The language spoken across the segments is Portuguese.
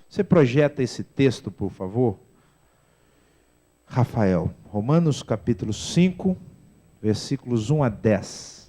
Você projeta esse texto, por favor? Rafael, Romanos capítulo 5, versículos 1 a 10.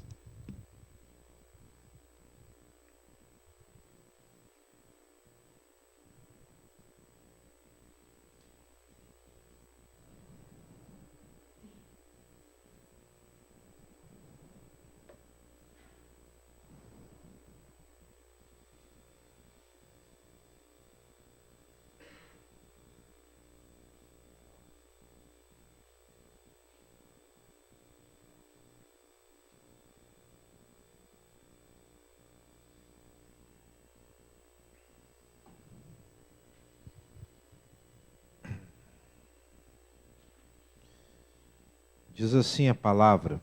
Diz assim a palavra: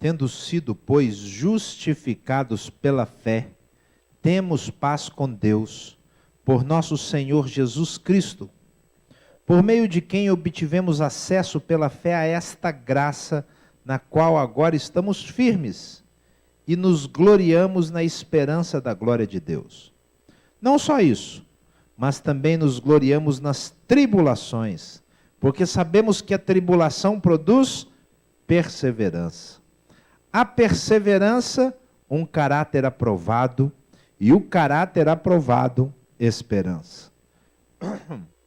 tendo sido, pois, justificados pela fé, temos paz com Deus, por nosso Senhor Jesus Cristo, por meio de quem obtivemos acesso pela fé a esta graça, na qual agora estamos firmes, e nos gloriamos na esperança da glória de Deus. Não só isso, mas também nos gloriamos nas tribulações, porque sabemos que a tribulação produz perseverança. A perseverança, um caráter aprovado, e o caráter aprovado, esperança.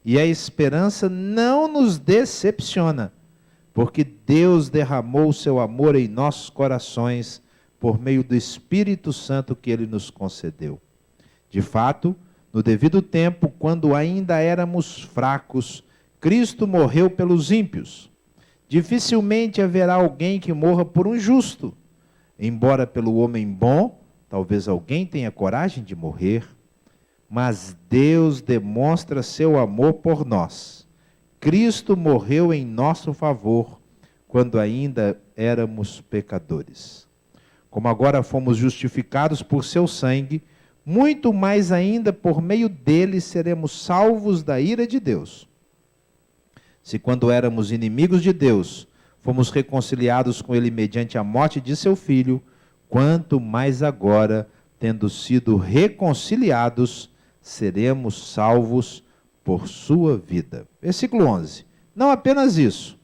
E a esperança não nos decepciona, porque Deus derramou o seu amor em nossos corações por meio do Espírito Santo que Ele nos concedeu. De fato, no devido tempo, quando ainda éramos fracos, Cristo morreu pelos ímpios. Dificilmente haverá alguém que morra por um justo. Embora pelo homem bom, talvez alguém tenha coragem de morrer. Mas Deus demonstra seu amor por nós. Cristo morreu em nosso favor, quando ainda éramos pecadores. Como agora fomos justificados por seu sangue, muito mais ainda por meio dele seremos salvos da ira de Deus. Se quando éramos inimigos de Deus, fomos reconciliados com ele mediante a morte de seu Filho, quanto mais agora, tendo sido reconciliados, seremos salvos por sua vida. Versículo 11. Não apenas isso,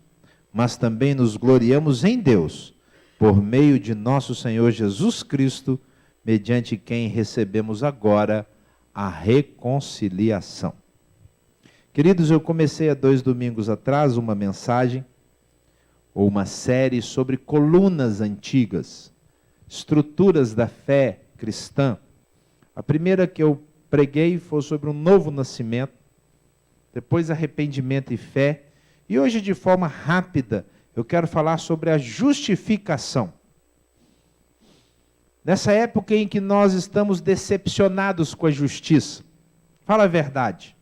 mas também nos gloriamos em Deus, por meio de nosso Senhor Jesus Cristo, mediante quem recebemos agora a reconciliação. Queridos, eu comecei há 2 domingos atrás uma mensagem, ou uma série sobre colunas antigas, estruturas da fé cristã. A primeira que eu preguei foi sobre um novo nascimento, depois arrependimento e fé, e hoje de forma rápida eu quero falar sobre a justificação. Nessa época em que nós estamos decepcionados com a justiça, fala a verdade,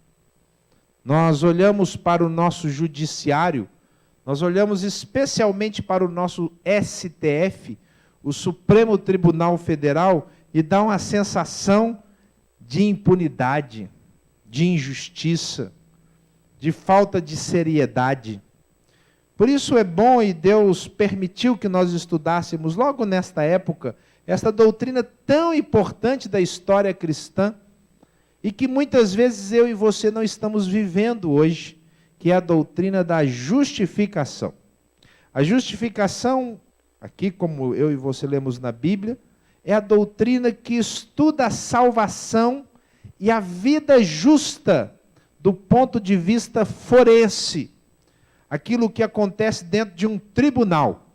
nós olhamos para o nosso judiciário, nós olhamos especialmente para o nosso STF, o Supremo Tribunal Federal, e dá uma sensação de impunidade, de injustiça, de falta de seriedade. Por isso é bom, e Deus permitiu que nós estudássemos logo nesta época, esta doutrina tão importante da história cristã, e que muitas vezes eu e você não estamos vivendo hoje, que é a doutrina da justificação. A justificação, aqui como eu e você lemos na Bíblia, é a doutrina que estuda a salvação e a vida justa do ponto de vista forense. Aquilo que acontece dentro de um tribunal.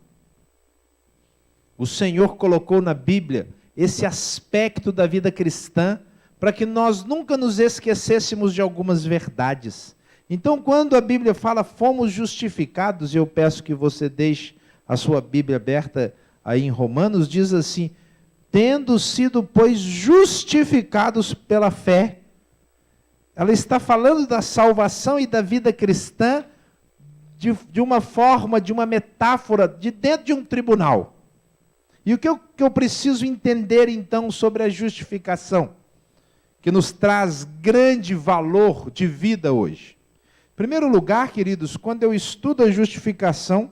O Senhor colocou na Bíblia esse aspecto da vida cristã para que nós nunca nos esquecêssemos de algumas verdades. Então, quando a Bíblia fala fomos justificados, e eu peço que você deixe a sua Bíblia aberta aí em Romanos, diz assim, tendo sido, pois, justificados pela fé. Ela está falando da salvação e da vida cristã de uma forma, de uma metáfora, de dentro de um tribunal. E o que eu preciso entender, então, sobre a justificação, que nos traz grande valor de vida hoje? Em primeiro lugar, queridos, quando eu estudo a justificação,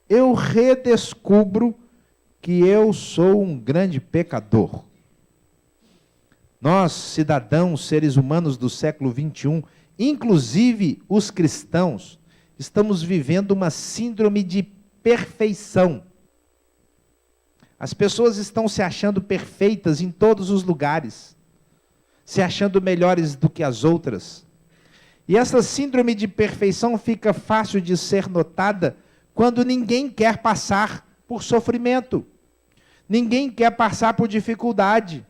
eu redescubro que eu sou um grande pecador. Nós, cidadãos, seres humanos do século 21, inclusive os cristãos, estamos vivendo uma síndrome de perfeição. As pessoas estão se achando perfeitas em todos os lugares, se achando melhores do que as outras. E essa síndrome de perfeição fica fácil de ser notada quando ninguém quer passar por sofrimento. Ninguém quer passar por dificuldade.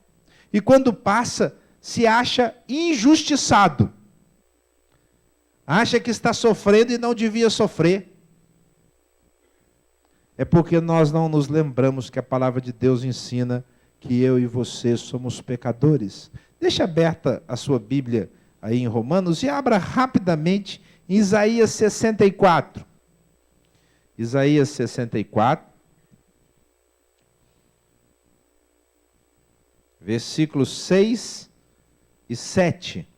E quando passa, se acha injustiçado. Acha que está sofrendo e não devia sofrer. É porque nós não nos lembramos que a palavra de Deus ensina que eu e você somos pecadores. Deixa aberta a sua Bíblia aí em Romanos e abra rapidamente em Isaías 64. Isaías 64. Versículos 6 e 7.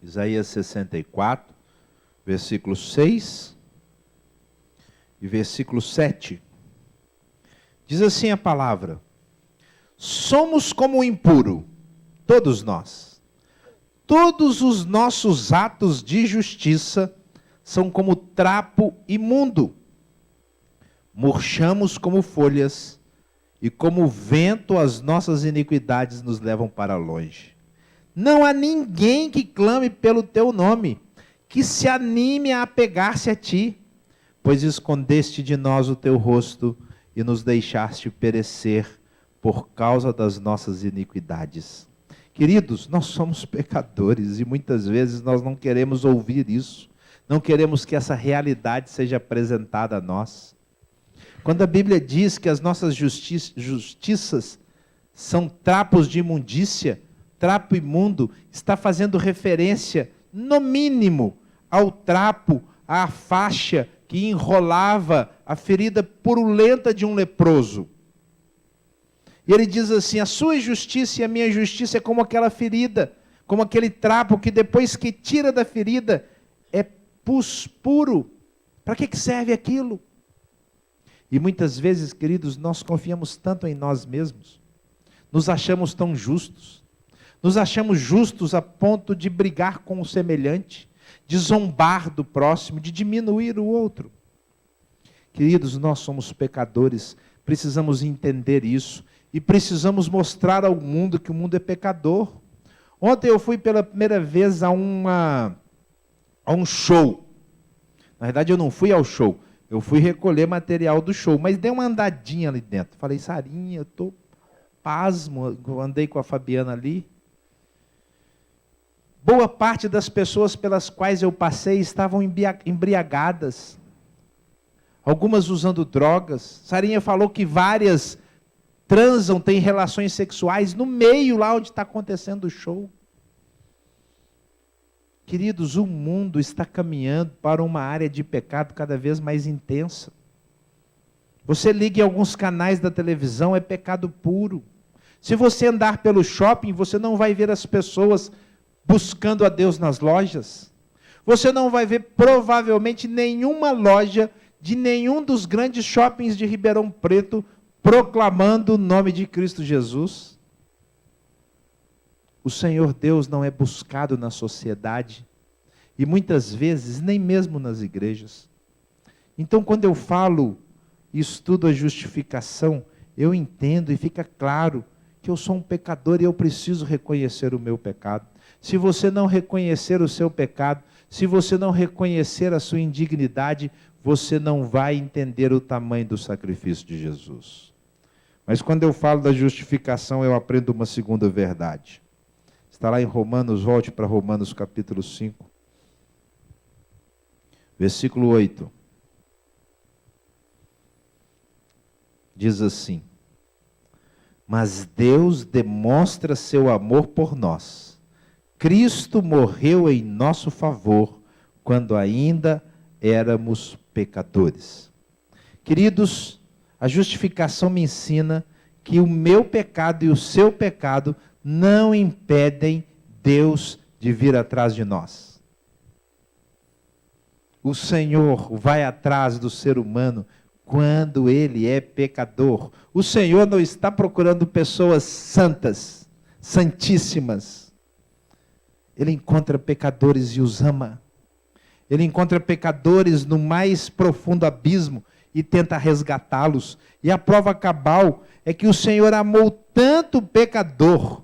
Isaías 64, versículo 6 e versículo 7. Diz assim a palavra: somos como o impuro, todos nós. Todos os nossos atos de justiça são como trapo imundo. Murchamos como folhas, e como vento as nossas iniquidades nos levam para longe. Não há ninguém que clame pelo teu nome, que se anime a apegar-se a ti, pois escondeste de nós o teu rosto e nos deixaste perecer por causa das nossas iniquidades. Queridos, nós somos pecadores e muitas vezes nós não queremos ouvir isso, não queremos que essa realidade seja apresentada a nós. Quando a Bíblia diz que as nossas justiças são trapos de imundícia, trapo imundo, está fazendo referência, no mínimo, ao trapo, à faixa que enrolava a ferida purulenta de um leproso. E ele diz assim: a sua justiça e a minha justiça é como aquela ferida, como aquele trapo que depois que tira da ferida, é pus puro. Para que serve aquilo? E muitas vezes, queridos, nós confiamos tanto em nós mesmos, nos achamos tão justos, nos achamos justos a ponto de brigar com o semelhante, de zombar do próximo, de diminuir o outro. Queridos, nós somos pecadores, precisamos entender isso e precisamos mostrar ao mundo que o mundo é pecador. Ontem eu fui pela primeira vez a um show. Na verdade eu não fui ao show, eu fui recolher material do show, mas dei uma andadinha ali dentro. Falei: Sarinha, eu estou pasmo, eu andei com a Fabiana ali. Boa parte das pessoas pelas quais eu passei estavam embriagadas. Algumas usando drogas. Sarinha falou que várias transam, têm relações sexuais no meio lá onde está acontecendo o show. Queridos, o mundo está caminhando para uma área de pecado cada vez mais intensa. Você liga em alguns canais da televisão, é pecado puro. Se você andar pelo shopping, você não vai ver as pessoas buscando a Deus nas lojas. Você não vai ver provavelmente nenhuma loja de nenhum dos grandes shoppings de Ribeirão Preto proclamando o nome de Cristo Jesus. O Senhor Deus não é buscado na sociedade e muitas vezes nem mesmo nas igrejas. Então, quando eu falo e estudo a justificação, eu entendo e fica claro que eu sou um pecador e eu preciso reconhecer o meu pecado. Se você não reconhecer o seu pecado, se você não reconhecer a sua indignidade, você não vai entender o tamanho do sacrifício de Jesus. Mas quando eu falo da justificação, eu aprendo uma segunda verdade. Está lá em Romanos, volte para Romanos capítulo 5, versículo 8. Diz assim: mas Deus demonstra seu amor por nós. Cristo morreu em nosso favor, quando ainda éramos pecadores. Queridos, a justificação me ensina que o meu pecado e o seu pecado não impedem Deus de vir atrás de nós. O Senhor vai atrás do ser humano quando ele é pecador. O Senhor não está procurando pessoas santas, santíssimas. Ele encontra pecadores e os ama. Ele encontra pecadores no mais profundo abismo e tenta resgatá-los. E a prova cabal é que o Senhor amou tanto o pecador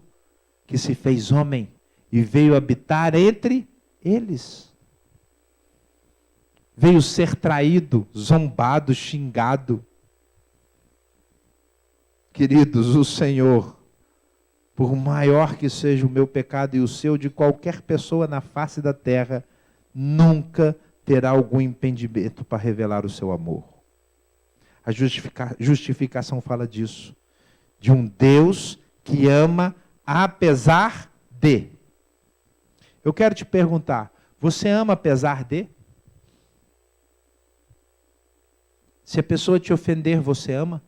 que se fez homem e veio habitar entre eles. Veio ser traído, zombado, xingado. Queridos, o Senhor, por maior que seja o meu pecado e o seu, de qualquer pessoa na face da terra, nunca terá algum impedimento para revelar o seu amor. A justificação fala disso. De um Deus que ama apesar de. Eu quero te perguntar, você ama apesar de? Se a pessoa te ofender, você ama?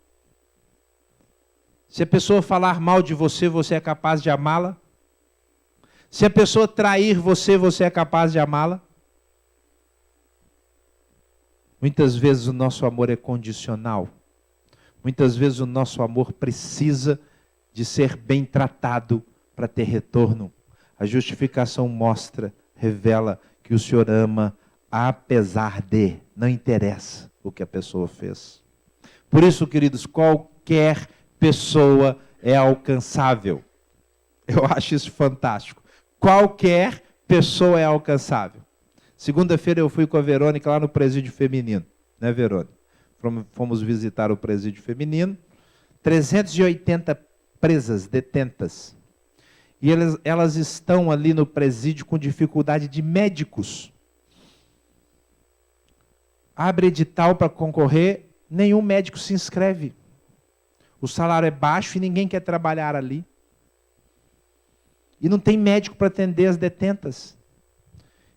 Se a pessoa falar mal de você, você é capaz de amá-la? Se a pessoa trair você, você é capaz de amá-la? Muitas vezes o nosso amor é condicional. Muitas vezes o nosso amor precisa de ser bem tratado para ter retorno. A justificação mostra, revela que o Senhor ama apesar de, não interessa o que a pessoa fez. Por isso, queridos, qualquer pessoa é alcançável. Eu acho isso fantástico. Qualquer pessoa é alcançável. Segunda-feira eu fui com a Verônica lá no presídio feminino, né, Verônica? Fomos visitar o presídio feminino, 380 presas, detentas. E elas estão ali no presídio com dificuldade de médicos. Abre edital para concorrer, nenhum médico se inscreve. O salário é baixo e ninguém quer trabalhar ali. E não tem médico para atender as detentas.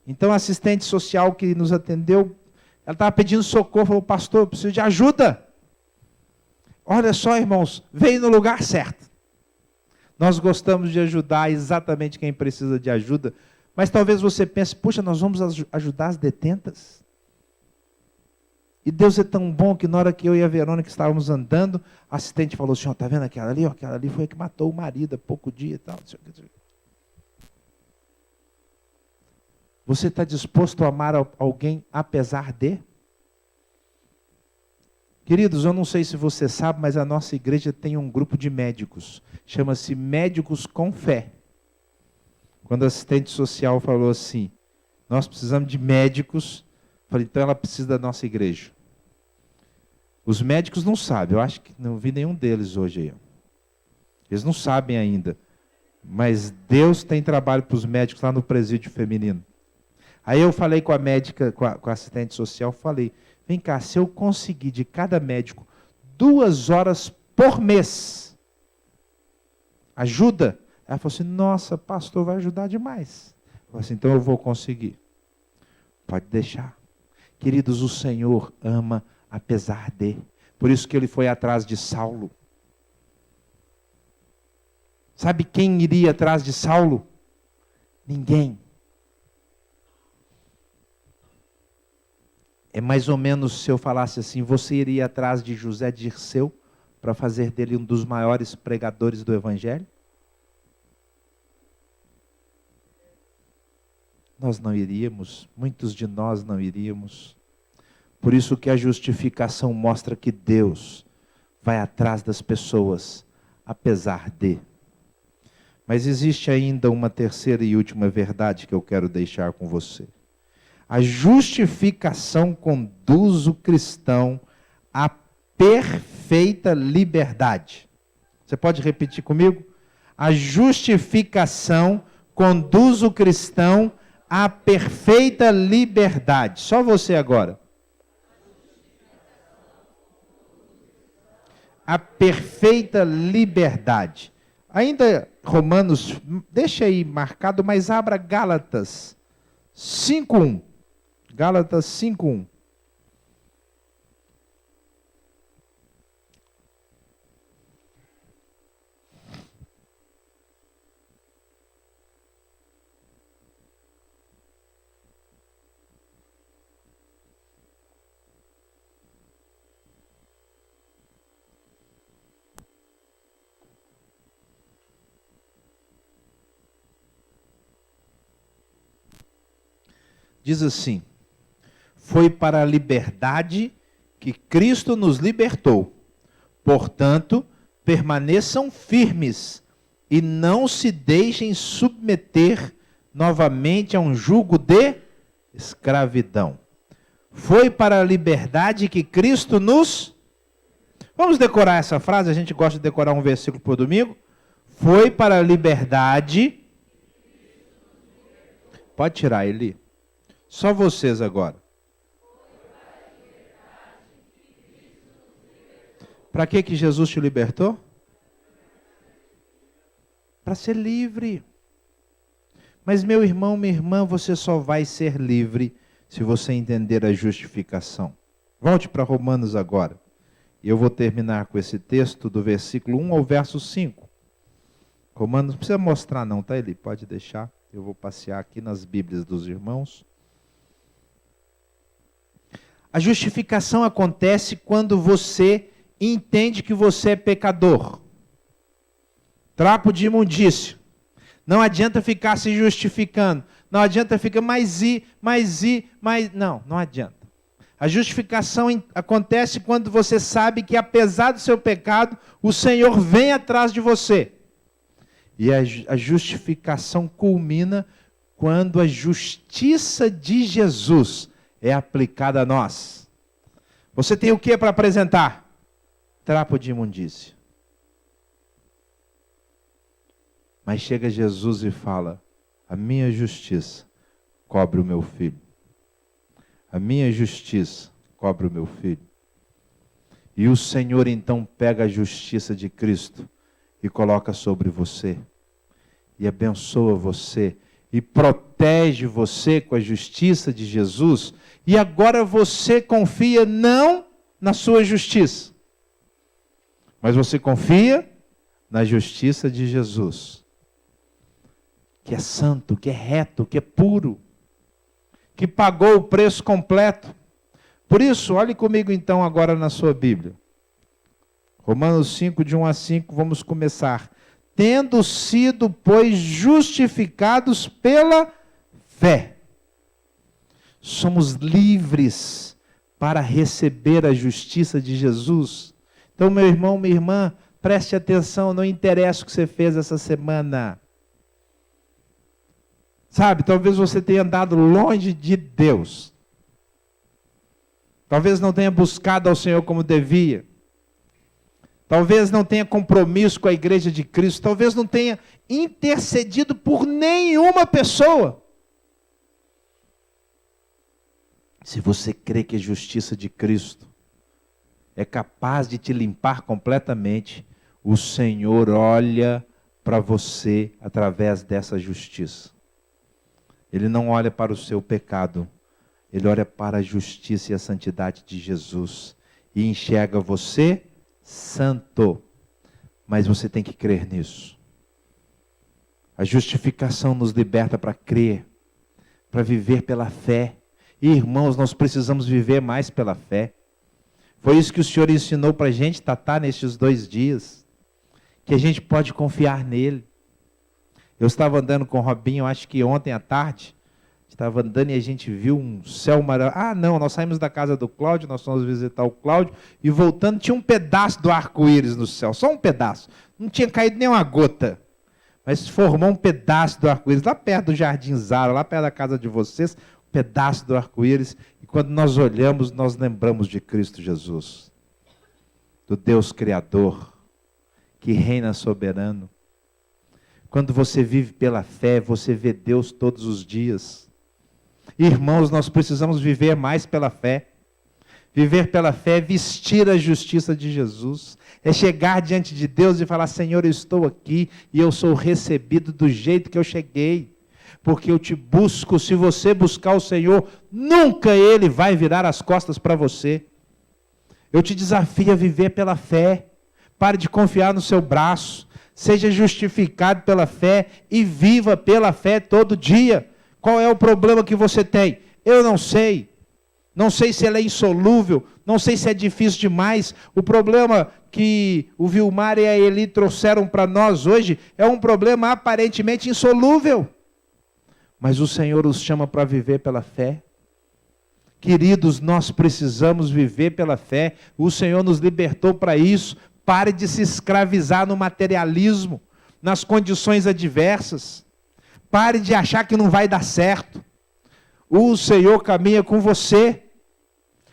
Então a assistente social que nos atendeu, ela estava pedindo socorro, falou, pastor, eu preciso de ajuda. Olha só, irmãos, veio no lugar certo. Nós gostamos de ajudar exatamente quem precisa de ajuda, mas talvez você pense, puxa, nós vamos ajudar as detentas? E Deus é tão bom que na hora que eu e a Verônica estávamos andando, a assistente falou, senhor, está vendo aquela ali? Aquela ali foi a que matou o marido há pouco dia e tal. Você está disposto a amar alguém apesar de? Queridos, eu não sei se você sabe, mas a nossa igreja tem um grupo de médicos. Chama-se Médicos com Fé. Quando a assistente social falou assim, nós precisamos de médicos, eu falei, então ela precisa da nossa igreja. Os médicos não sabem, eu acho que não vi nenhum deles hoje aí. Eles não sabem ainda. Mas Deus tem trabalho para os médicos lá no presídio feminino. Aí eu falei com a médica, com a assistente social, falei, vem cá, se eu conseguir de cada médico 2 horas por mês, ajuda? Ela falou assim, nossa, pastor, vai ajudar demais. Eu falei assim, então eu vou conseguir. Pode deixar. Queridos, o Senhor ama apesar de. Por isso que ele foi atrás de Saulo. Sabe quem iria atrás de Saulo? Ninguém. É mais ou menos se eu falasse assim, você iria atrás de José Dirceu para fazer dele um dos maiores pregadores do Evangelho? Nós não iríamos, muitos de nós não iríamos. Por isso que a justificação mostra que Deus vai atrás das pessoas, apesar de. Mas existe ainda uma terceira e última verdade que eu quero deixar com você. A justificação conduz o cristão à perfeita liberdade. Você pode repetir comigo? A justificação conduz o cristão à perfeita liberdade. Só você agora. A perfeita liberdade. Ainda Romanos, deixa aí marcado, mas abra Gálatas 5:1. Gálatas 5:1. Diz assim: foi para a liberdade que Cristo nos libertou. Portanto, permaneçam firmes e não se deixem submeter novamente a um jugo de escravidão. Foi para a liberdade que Cristo nos... Vamos decorar essa frase, a gente gosta de decorar um versículo por domingo. Foi para a liberdade... Pode tirar, Eli. Só vocês agora. Para que Jesus te libertou? Para ser livre. Mas meu irmão, minha irmã, você só vai ser livre se você entender a justificação. Volte para Romanos agora. E eu vou terminar com esse texto do versículo 1 ao verso 5. Romanos, não precisa mostrar não, tá, Eli? Pode deixar. Eu vou passear aqui nas Bíblias dos irmãos. A justificação acontece quando você entende que você é pecador. Trapo de imundício. Não adianta ficar se justificando. Não adianta ficar, mas. Não adianta. A justificação acontece quando você sabe que, apesar do seu pecado, o Senhor vem atrás de você. E a justificação culmina quando a justiça de Jesus é aplicada a nós. Você tem o que para apresentar? Trapo de imundícia. Mas chega Jesus e fala: a minha justiça cobre o meu filho. A minha justiça cobre o meu filho. E o Senhor então pega a justiça de Cristo e coloca sobre você. E abençoa você. E protege você com a justiça de Jesus. E agora você confia não na sua justiça, mas você confia na justiça de Jesus, que é santo, que é reto, que é puro, que pagou o preço completo. Por isso, olhe comigo então agora na sua Bíblia. Romanos 5, de 1 a 5, vamos começar. Tendo sido, pois, justificados pela fé, somos livres para receber a justiça de Jesus. Então, meu irmão, minha irmã, preste atenção, não interessa o que você fez essa semana. Sabe, talvez você tenha andado longe de Deus. Talvez não tenha buscado ao Senhor como devia. Talvez não tenha compromisso com a igreja de Cristo. Talvez não tenha intercedido por nenhuma pessoa. Se você crê que a justiça de Cristo é capaz de te limpar completamente, o Senhor olha para você através dessa justiça. Ele não olha para o seu pecado, ele olha para a justiça e a santidade de Jesus e enxerga você santo. Mas você tem que crer nisso. A justificação nos liberta para crer, para viver pela fé. E, irmãos, nós precisamos viver mais pela fé. Foi isso que o Senhor ensinou para a gente, Tatá, nestes 2 dias. Que a gente pode confiar nele. Eu estava andando com o Robinho, acho que ontem à tarde. Estava andando e a gente viu um céu maravilhoso. Ah, não, nós saímos da casa do Cláudio, nós fomos visitar o Cláudio. E voltando, tinha um pedaço do arco-íris no céu. Só um pedaço. Não tinha caído nem uma gota. Mas formou um pedaço do arco-íris. Lá perto do Jardim Zara, lá perto da casa de vocês. Pedaço do arco-íris, e quando nós olhamos, nós lembramos de Cristo Jesus, do Deus Criador, que reina soberano. Quando você vive pela fé, você vê Deus todos os dias. Irmãos, nós precisamos viver mais pela fé. Viver pela fé é vestir a justiça de Jesus, é chegar diante de Deus e falar: Senhor, eu estou aqui e eu sou recebido do jeito que eu cheguei. porque eu te busco. Se você buscar o Senhor, nunca Ele vai virar as costas para você. Eu te desafio a viver pela fé. Pare de confiar no seu braço. Seja justificado pela fé e viva pela fé todo dia. Qual é o problema que você tem? Eu não sei. Não sei se ela é insolúvel, não sei se é difícil demais. O problema que o Vilmar e a Eli trouxeram para nós hoje é um problema aparentemente insolúvel. Mas o Senhor os chama para viver pela fé. Queridos, nós precisamos viver pela fé. O Senhor nos libertou para isso. Pare de se escravizar no materialismo, nas condições adversas. Pare de achar que não vai dar certo. O Senhor caminha com você.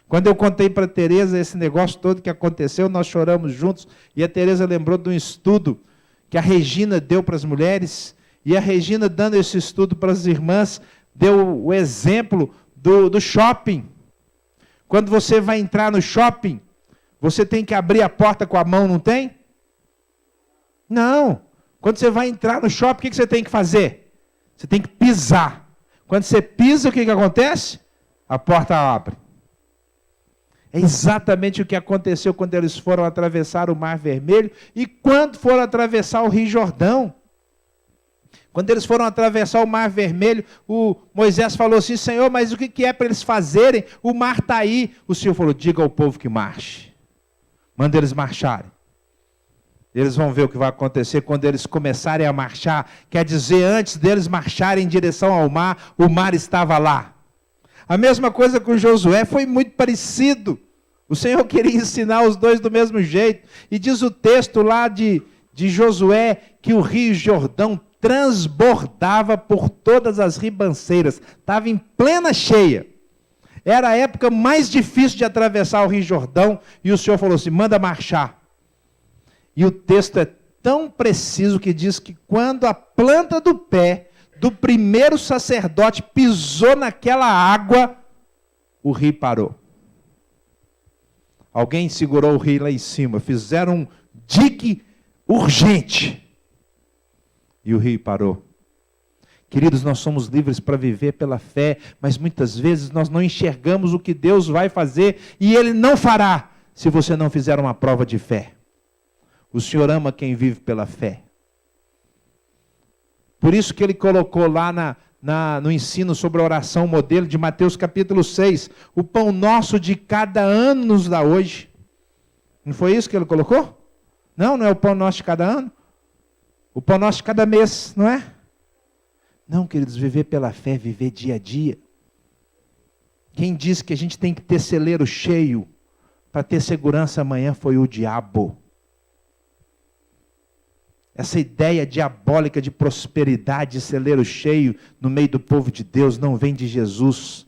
Quando eu contei para a Tereza esse negócio todo que aconteceu, nós choramos juntos, e a Tereza lembrou de um estudo que a Regina deu para as mulheres, e a Regina, dando esse estudo para as irmãs, deu o exemplo do shopping. Quando você vai entrar no shopping, você tem que abrir a porta com a mão, não tem? Não. Quando você vai entrar no shopping, o que você tem que fazer? Você tem que pisar. Quando você pisa, o que acontece? A porta abre. É exatamente o que aconteceu quando eles foram atravessar o Mar Vermelho e quando foram atravessar o Rio Jordão. Quando eles foram atravessar o Mar Vermelho, o Moisés falou assim: Senhor, mas o que é para eles fazerem? O mar está aí. O Senhor falou: diga ao povo que marche. Manda eles marcharem. Eles vão ver o que vai acontecer quando eles começarem a marchar. Quer dizer, antes deles marcharem em direção ao mar, o mar estava lá. A mesma coisa com Josué, foi muito parecido. O Senhor queria ensinar os dois do mesmo jeito. E diz o texto lá de Josué, que o Rio Jordão transbordava por todas as ribanceiras. Estava em plena cheia. Era a época mais difícil de atravessar o Rio Jordão. E o Senhor falou assim: manda marchar. E o texto é tão preciso que diz que quando a planta do pé do primeiro sacerdote pisou naquela água, o rio parou. Alguém segurou o rio lá em cima, fizeram um dique urgente e o rio parou. Queridos, nós somos livres para viver pela fé, mas muitas vezes nós não enxergamos o que Deus vai fazer e Ele não fará se você não fizer uma prova de fé. O Senhor ama quem vive pela fé. Por isso que Ele colocou lá no ensino sobre a oração modelo de Mateus capítulo 6, o pão nosso de cada ano nos dá hoje. Não foi isso que Ele colocou? Não é o pão nosso de cada ano? O pão nosso de cada mês, não é? Não, queridos, viver pela fé, viver dia a dia. Quem disse que a gente tem que ter celeiro cheio para ter segurança amanhã foi o diabo. Essa ideia diabólica de prosperidade, de celeiro cheio no meio do povo de Deus não vem de Jesus.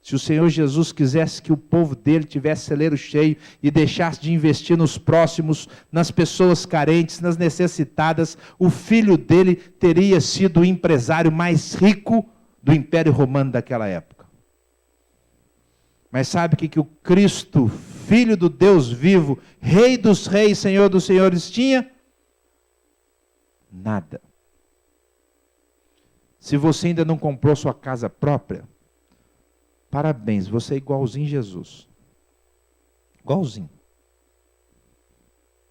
Se o Senhor Jesus quisesse que o povo dele tivesse celeiro cheio e deixasse de investir nos próximos, nas pessoas carentes, nas necessitadas, o filho dele teria sido o empresário mais rico do Império Romano daquela época. Mas sabe o que o Cristo, Filho do Deus vivo, Rei dos reis, Senhor dos senhores, tinha? Nada. Se você ainda não comprou sua casa própria, parabéns, você é igualzinho Jesus. Igualzinho.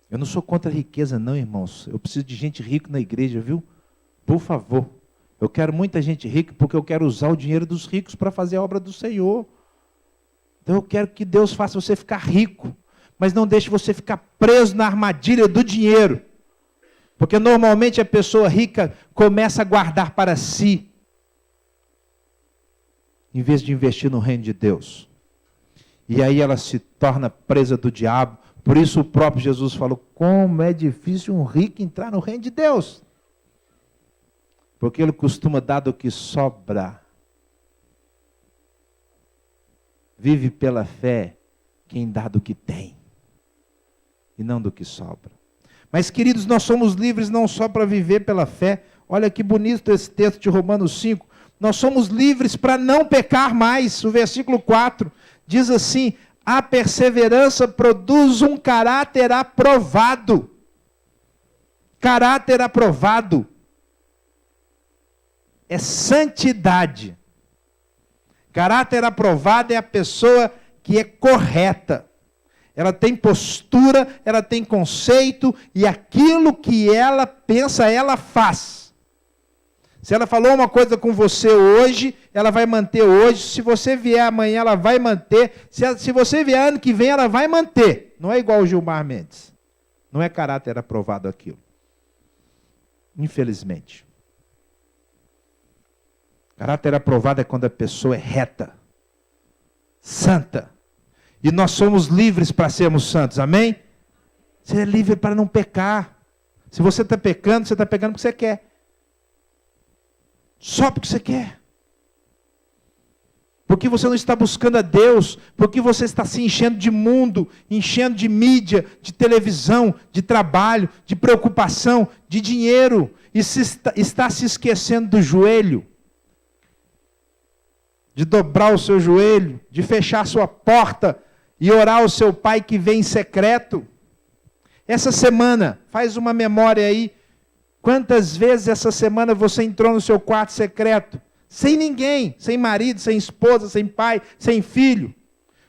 Eu não sou contra a riqueza não, irmãos. Eu preciso de gente rica na igreja, viu? Por favor. Eu quero muita gente rica porque eu quero usar o dinheiro dos ricos para fazer a obra do Senhor. Então eu quero que Deus faça você ficar rico, mas não deixe você ficar preso na armadilha do dinheiro. Porque normalmente a pessoa rica começa a guardar para si, em vez de investir no reino de Deus. E aí ela se torna presa do diabo. Por isso o próprio Jesus falou: como é difícil um rico entrar no reino de Deus. Porque ele costuma dar do que sobra. Vive pela fé quem dá do que tem, e não do que sobra. Mas, queridos, nós somos livres não só para viver pela fé. Olha que bonito esse texto de Romanos 5. Nós somos livres para não pecar mais. O versículo 4 diz assim: a perseverança produz um caráter aprovado. Caráter aprovado. é santidade. Caráter aprovado é a pessoa que é correta. Ela tem postura, ela tem conceito, e aquilo que ela pensa, ela faz. Se ela falou uma coisa com você hoje, ela vai manter hoje. Se você vier amanhã, ela vai manter. Se você vier ano que vem, ela vai manter. Não é igual o Gilmar Mendes. Não é caráter aprovado aquilo. Infelizmente. Caráter aprovado é quando a pessoa é reta, santa. E nós somos livres para sermos santos, amém? Você é livre para não pecar. Se você está pecando, você está pecando porque você quer. Só porque você quer. Porque você não está buscando a Deus, porque você está se enchendo de mundo, enchendo de mídia, de televisão, de trabalho, de preocupação, de dinheiro, e está se esquecendo do joelho, de dobrar o seu joelho, de fechar a sua porta e orar ao seu Pai que vem em secreto. Essa semana, faz uma memória aí, quantas vezes essa semana você entrou no seu quarto secreto, sem ninguém, sem marido, sem esposa, sem pai, sem filho.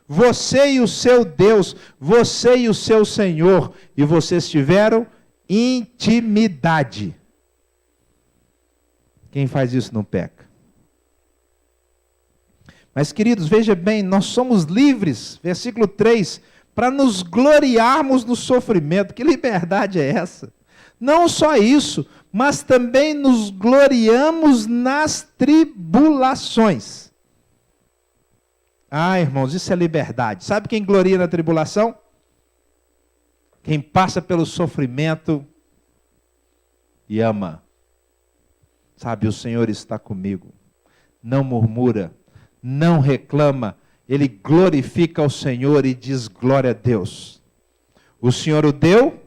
Você e o seu Deus, você e o seu Senhor, e vocês tiveram intimidade. Quem faz isso não peca. Mas, queridos, veja bem, nós somos livres, versículo 3, para nos gloriarmos no sofrimento. Que liberdade é essa? Não só isso, mas também nos gloriamos nas tribulações. Ah, irmãos, isso é liberdade. Sabe quem gloria na tribulação? Quem passa pelo sofrimento e ama. Sabe, o Senhor está comigo. Não murmura, não reclama. Ele glorifica ao Senhor e diz glória a Deus. O Senhor o deu,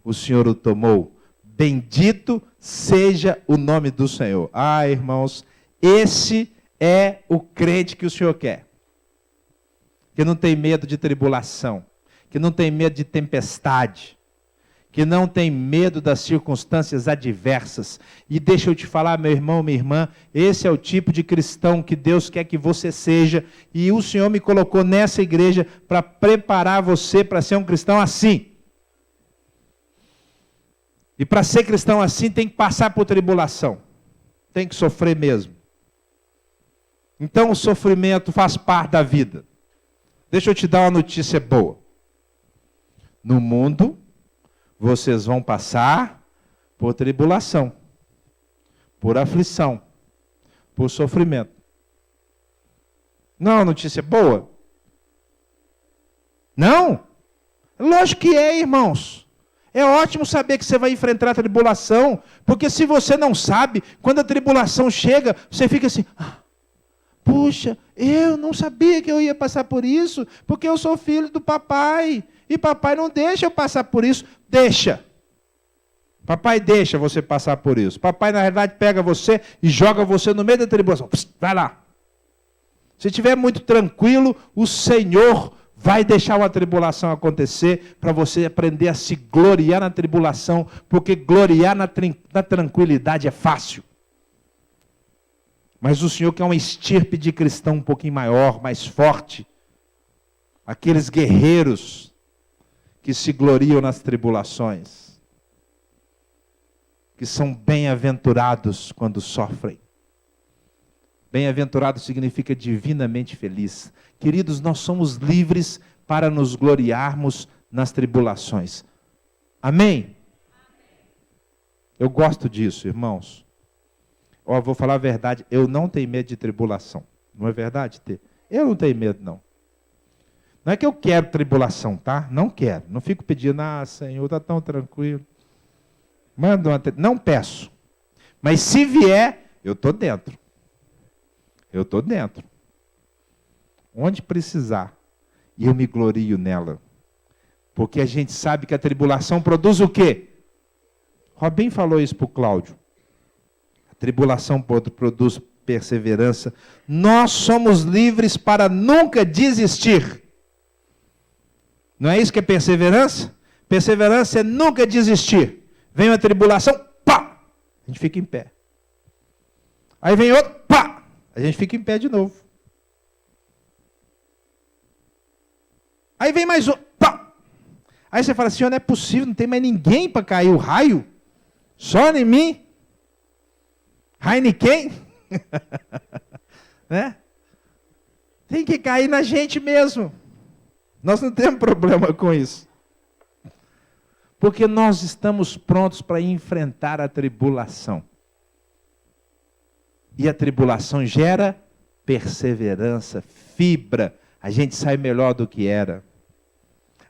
o Senhor o tomou. Bendito seja o nome do Senhor. Ah, irmãos, esse é o crente que o Senhor quer. Que não tem medo de tribulação, que não tem medo de tempestade, que não tem medo das circunstâncias adversas. E deixa eu te falar, meu irmão, minha irmã, esse é o tipo de cristão que Deus quer que você seja. E o Senhor me colocou nessa igreja para preparar você para ser um cristão assim. E para ser cristão assim tem que passar por tribulação. Tem que sofrer mesmo. Então o sofrimento faz parte da vida. Deixa eu te dar uma notícia boa. No mundo, vocês vão passar por tribulação, por aflição, por sofrimento. Não é uma notícia boa? Não? Lógico que é, irmãos. É ótimo saber que você vai enfrentar a tribulação, porque se você não sabe, quando a tribulação chega, você fica assim, puxa, eu não sabia que eu ia passar por isso, porque eu sou filho do papai, e papai não deixa eu passar por isso. Deixa. Papai deixa você passar por isso. Papai, na verdade, pega você e joga você no meio da tribulação. Vai lá. Se estiver muito tranquilo, o Senhor vai deixar uma tribulação acontecer para você aprender a se gloriar na tribulação, porque gloriar na tranquilidade é fácil. Mas o Senhor quer uma estirpe de cristão um pouquinho maior, mais forte. Aqueles guerreiros que se gloriam nas tribulações, que são bem-aventurados quando sofrem. Bem-aventurado significa divinamente feliz. Queridos, nós somos livres para nos gloriarmos nas tribulações. Amém? Eu gosto disso, irmãos. Vou falar a verdade, eu não tenho medo de tribulação. Não é verdade? Eu não tenho medo, não. Não é que eu quero tribulação, tá? Não quero. Não fico pedindo, Senhor, está tão tranquilo. Manda uma... Não peço. Mas se vier, eu estou dentro. Eu estou dentro. Onde precisar. E eu me glorio nela. Porque a gente sabe que a tribulação produz o quê? Robin falou isso para o Cláudio. A tribulação produz perseverança. Nós somos livres para nunca desistir. Não é isso que é perseverança? Perseverança é nunca desistir. Vem uma tribulação, pá! A gente fica em pé. Aí vem outro, pá! A gente fica em pé de novo. Aí vem mais outro, pá! Aí você fala assim, não é possível, não tem mais ninguém para cair o raio? Só em mim? Heineken? Né? Tem que cair na gente mesmo. Nós não temos problema com isso. Porque nós estamos prontos para enfrentar a tribulação. E a tribulação gera perseverança, fibra. A gente sai melhor do que era.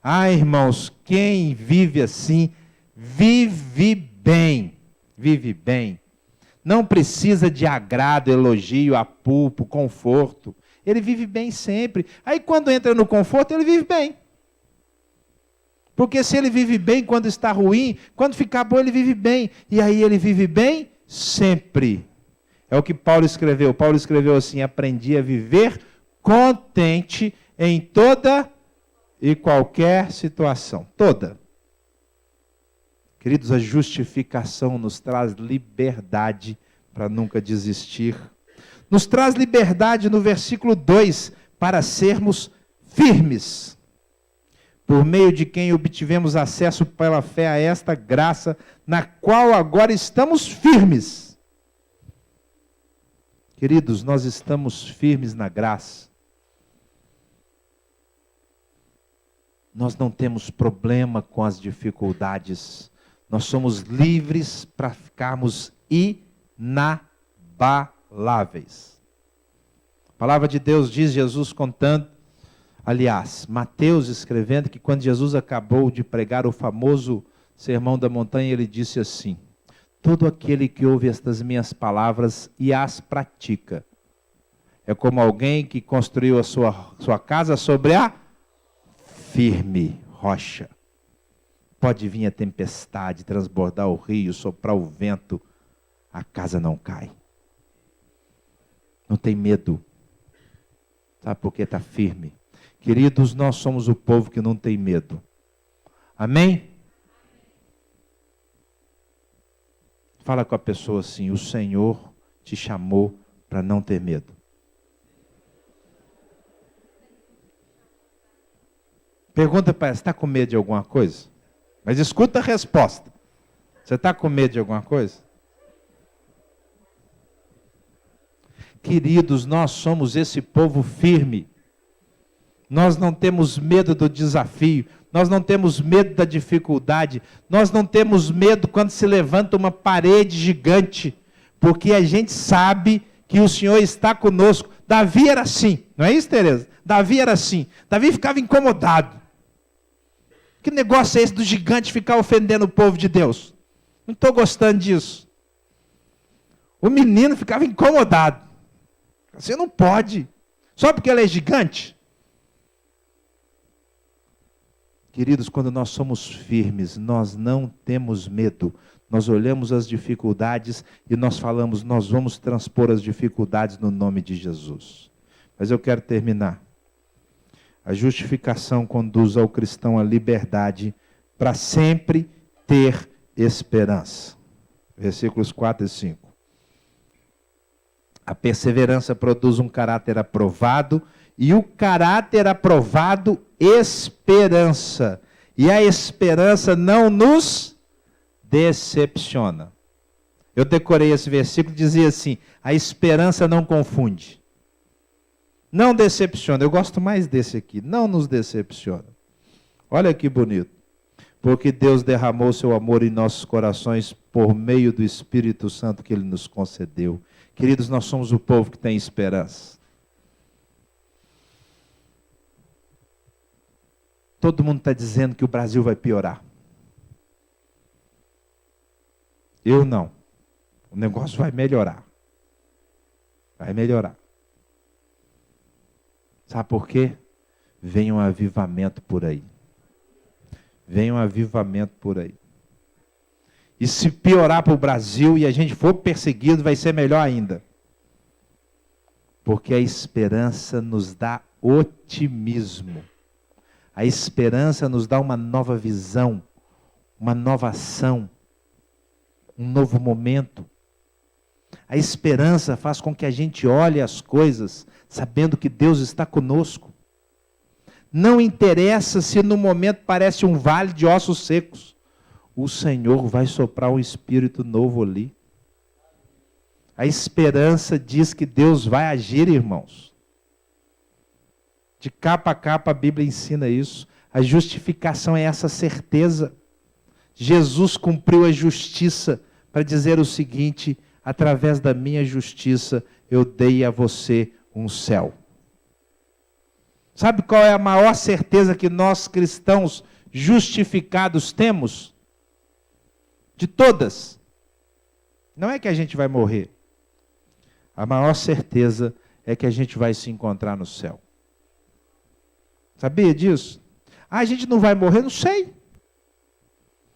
Ah, irmãos, quem vive assim, vive bem. Vive bem. Não precisa de agrado, elogio, apulpo, conforto. Ele vive bem sempre. Aí quando entra no conforto, ele vive bem. Porque se ele vive bem quando está ruim, quando ficar bom, ele vive bem. E aí ele vive bem sempre. É o que Paulo escreveu. Paulo escreveu assim: aprendi a viver contente em toda e qualquer situação. Toda. Queridos, a justificação nos traz liberdade para nunca desistir. Nos traz liberdade no versículo 2, para sermos firmes, por meio de quem obtivemos acesso pela fé a esta graça, na qual agora estamos firmes. Queridos, nós estamos firmes na graça. Nós não temos problema com as dificuldades. Nós somos livres para ficarmos inabaláveis. A palavra de Deus diz, Jesus contando, aliás, Mateus escrevendo que quando Jesus acabou de pregar o famoso Sermão da Montanha, ele disse assim: todo aquele que ouve estas minhas palavras e as pratica, é como alguém que construiu a sua casa sobre a firme rocha. Pode vir a tempestade, transbordar o rio, soprar o vento, a casa não cai. Não tem medo. Sabe por que está firme? Queridos, nós somos o povo que não tem medo. Amém? Fala com a pessoa assim: o Senhor te chamou para não ter medo. Pergunta para ela: você está com medo de alguma coisa? Mas escuta a resposta. Você está com medo de alguma coisa? Queridos, nós somos esse povo firme. Nós não temos medo do desafio. Nós não temos medo da dificuldade. Nós não temos medo quando se levanta uma parede gigante. Porque a gente sabe que o Senhor está conosco. Davi era assim. Não é isso, Tereza? Davi era assim. Davi ficava incomodado. Que negócio é esse do gigante ficar ofendendo o povo de Deus? Não estou gostando disso. O menino ficava incomodado. Você não pode. Só porque ele é gigante? Queridos, quando nós somos firmes, nós não temos medo. Nós olhamos as dificuldades e nós falamos, nós vamos transpor as dificuldades no nome de Jesus. Mas eu quero terminar. A justificação conduz ao cristão à liberdade para sempre ter esperança. Versículos 4 e 5. A perseverança produz um caráter aprovado, e o caráter aprovado, esperança. E a esperança não nos decepciona. Eu decorei esse versículo e dizia assim: a esperança não confunde. Não decepciona. Eu gosto mais desse aqui. Não nos decepciona. Olha que bonito. Porque Deus derramou seu amor em nossos corações por meio do Espírito Santo que Ele nos concedeu. Queridos, nós somos o povo que tem esperança. Todo mundo está dizendo que o Brasil vai piorar. Eu não. O negócio vai melhorar. Vai melhorar. Sabe por quê? Vem um avivamento por aí. Vem um avivamento por aí. E se piorar para o Brasil e a gente for perseguido, vai ser melhor ainda. Porque a esperança nos dá otimismo. A esperança nos dá uma nova visão, uma nova ação, um novo momento. A esperança faz com que a gente olhe as coisas sabendo que Deus está conosco. Não interessa se no momento parece um vale de ossos secos. O Senhor vai soprar um espírito novo ali. A esperança diz que Deus vai agir, irmãos. De capa a capa a Bíblia ensina isso. A justificação é essa certeza. Jesus cumpriu a justiça para dizer o seguinte: através da minha justiça eu dei a você um céu. Sabe qual é a maior certeza que nós cristãos justificados temos? De todas. Não é que a gente vai morrer. A maior certeza é que a gente vai se encontrar no céu. Sabia disso? Ah, a gente não vai morrer? Não sei.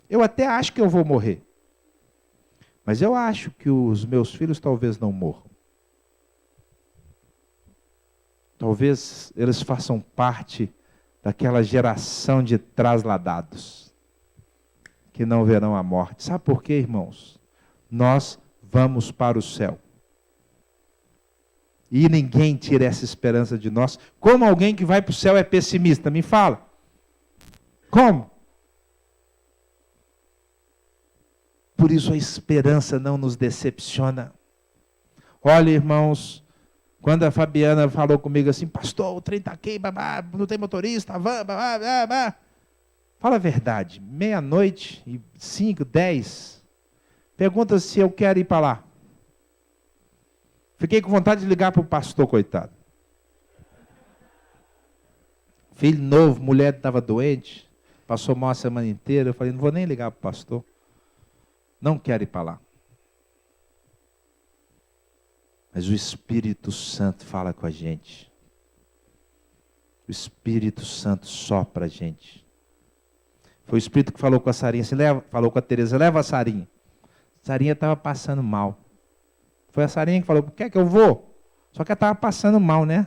Eu até acho que eu vou morrer. Mas eu acho que os meus filhos talvez não morram. Talvez eles façam parte daquela geração de trasladados que não verão a morte. Sabe por quê, irmãos? Nós vamos para o céu. E ninguém tira essa esperança de nós. Como alguém que vai para o céu é pessimista? Me fala. Como? Por isso a esperança não nos decepciona. Olha, irmãos, quando a Fabiana falou comigo assim: pastor, o trem está aqui, babá, não tem motorista, van, babá, babá. Fala a verdade, 00:30, 5, 10, pergunta se eu quero ir para lá. Fiquei com vontade de ligar para o pastor, coitado. Filho novo, mulher estava doente, passou mal a semana inteira. Eu falei: não vou nem ligar para o pastor. Não quero ir para lá. Mas o Espírito Santo fala com a gente. O Espírito Santo sopra a gente. Foi o Espírito que falou com a Sarinha, assim, falou com a Tereza: leva a Sarinha. A Sarinha estava passando mal. Foi a Sarinha que falou: quer que eu vou? Só que ela estava passando mal, né?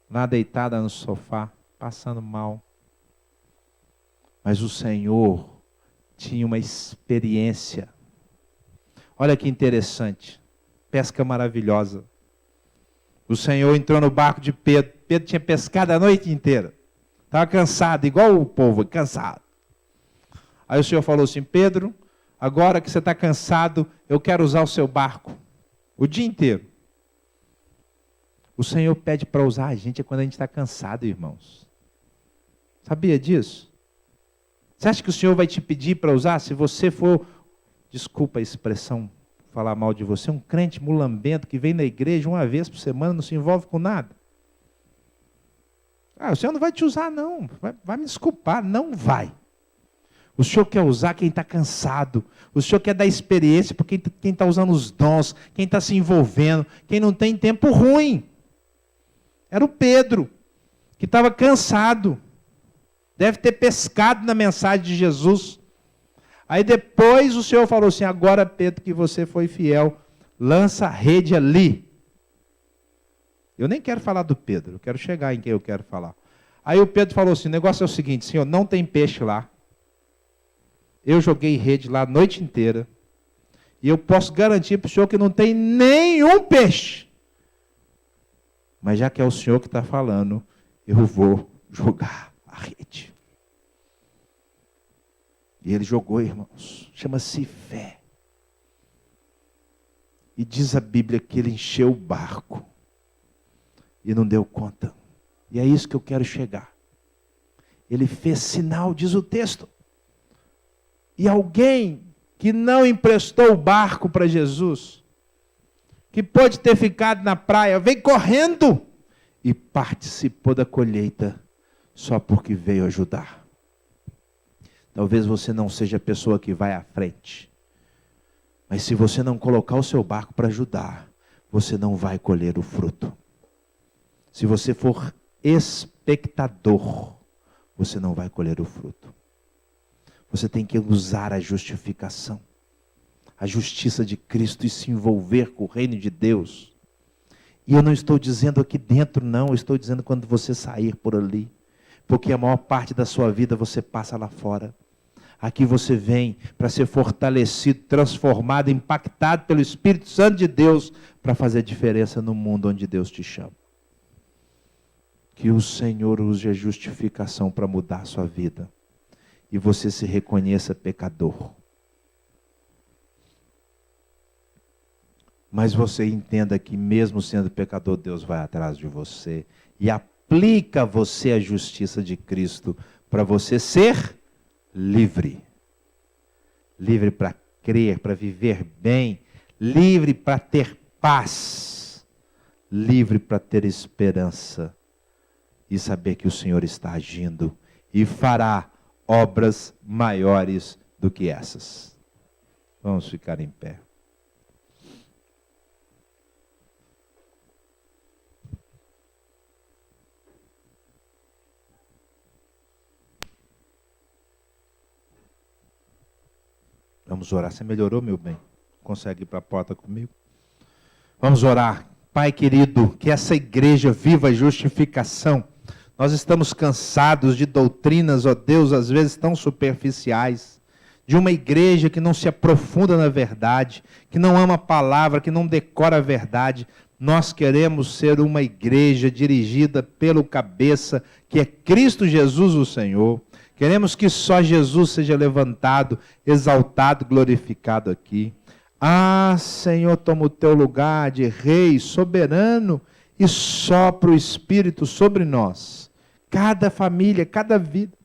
Lá deitada no sofá, passando mal. Mas o Senhor tinha uma experiência. Olha que interessante. Pesca maravilhosa. O Senhor entrou no barco de Pedro. Pedro tinha pescado a noite inteira. Estava cansado, igual o povo, cansado. Aí o Senhor falou assim: Pedro, agora que você está cansado, eu quero usar o seu barco. O dia inteiro. O Senhor pede para usar a gente quando a gente está cansado, irmãos. Sabia disso? Você acha que o Senhor vai te pedir para usar? Se você for, desculpa a expressão, falar mal de você, um crente mulambento que vem na igreja uma vez por semana, não se envolve com nada. Ah, o Senhor não vai te usar não, vai me desculpar, não vai. O Senhor quer usar quem está cansado, o Senhor quer dar experiência para quem está usando os dons, quem está se envolvendo, quem não tem tempo ruim. Era o Pedro, que estava cansado, deve ter pescado na mensagem de Jesus. Aí depois o Senhor falou assim: agora, Pedro, que você foi fiel, lança a rede ali. Eu nem quero falar do Pedro, eu quero chegar em quem eu quero falar. Aí o Pedro falou assim: o negócio é o seguinte, Senhor, não tem peixe lá. Eu joguei rede lá a noite inteira. E eu posso garantir para o Senhor que não tem nenhum peixe. Mas já que é o Senhor que está falando, eu vou jogar a rede. E ele jogou, irmãos. Chama-se fé. E diz a Bíblia que ele encheu o barco. E não deu conta. E é isso que eu quero chegar. Ele fez sinal, diz o texto. E alguém que não emprestou o barco para Jesus, que pode ter ficado na praia, veio correndo e participou da colheita só porque veio ajudar. Talvez você não seja a pessoa que vai à frente, mas se você não colocar o seu barco para ajudar, você não vai colher o fruto. Se você for espectador, você não vai colher o fruto. Você tem que usar a justificação, a justiça de Cristo e se envolver com o reino de Deus. E eu não estou dizendo aqui dentro não, eu estou dizendo quando você sair por ali. Porque a maior parte da sua vida você passa lá fora. Aqui você vem para ser fortalecido, transformado, impactado pelo Espírito Santo de Deus para fazer diferença no mundo onde Deus te chama. Que o Senhor use a justificação para mudar a sua vida e você se reconheça pecador. Mas você entenda que mesmo sendo pecador, Deus vai atrás de você e aplica a você a justiça de Cristo para você ser livre. Livre para crer, para viver bem, livre para ter paz, livre para ter esperança e saber que o Senhor está agindo e fará obras maiores do que essas. Vamos ficar em pé. Vamos orar. Você melhorou, meu bem? Consegue ir para a porta comigo? Vamos orar. Pai querido, que essa igreja viva a justificação. Nós estamos cansados de doutrinas, ó Deus, às vezes tão superficiais. De uma igreja que não se aprofunda na verdade, que não ama a palavra, que não decora a verdade. Nós queremos ser uma igreja dirigida pelo cabeça, que é Cristo Jesus o Senhor. Queremos que só Jesus seja levantado, exaltado, glorificado aqui. Ah, Senhor, toma o teu lugar de rei, soberano, e sopra o Espírito sobre nós. Cada família, cada vida,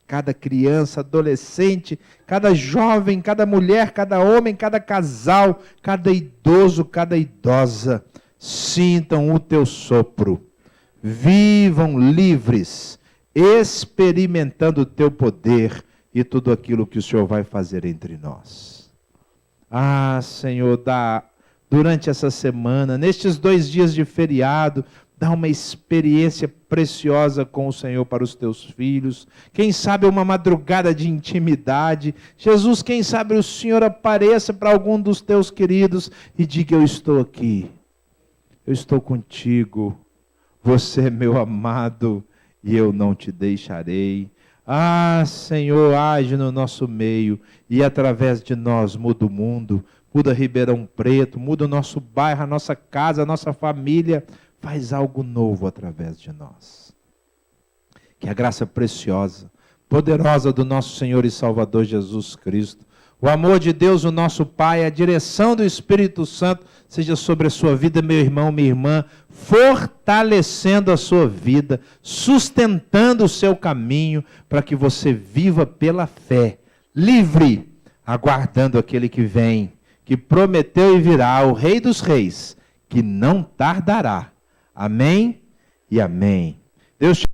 cada criança, adolescente, cada jovem, cada mulher, cada homem, cada casal, cada idoso, cada idosa, sintam o teu sopro. Vivam livres, experimentando o teu poder e tudo aquilo que o Senhor vai fazer entre nós. Ah, Senhor, durante essa semana, nestes 2 dias de feriado, dá uma experiência preciosa com o Senhor para os teus filhos. Quem sabe uma madrugada de intimidade. Jesus, quem sabe o Senhor apareça para algum dos teus queridos e diga: eu estou aqui, eu estou contigo, você é meu amado, e eu não te deixarei. Ah, Senhor, age no nosso meio e através de nós muda o mundo, muda Ribeirão Preto, muda o nosso bairro, a nossa casa, a nossa família. Faz algo novo através de nós. Que a graça preciosa, poderosa do nosso Senhor e Salvador Jesus Cristo, o amor de Deus, o nosso Pai, a direção do Espírito Santo, seja sobre a sua vida, meu irmão, minha irmã, fortalecendo a sua vida, sustentando o seu caminho, para que você viva pela fé, livre, aguardando aquele que vem, que prometeu e virá, o Rei dos Reis, que não tardará. Amém e amém. Deus te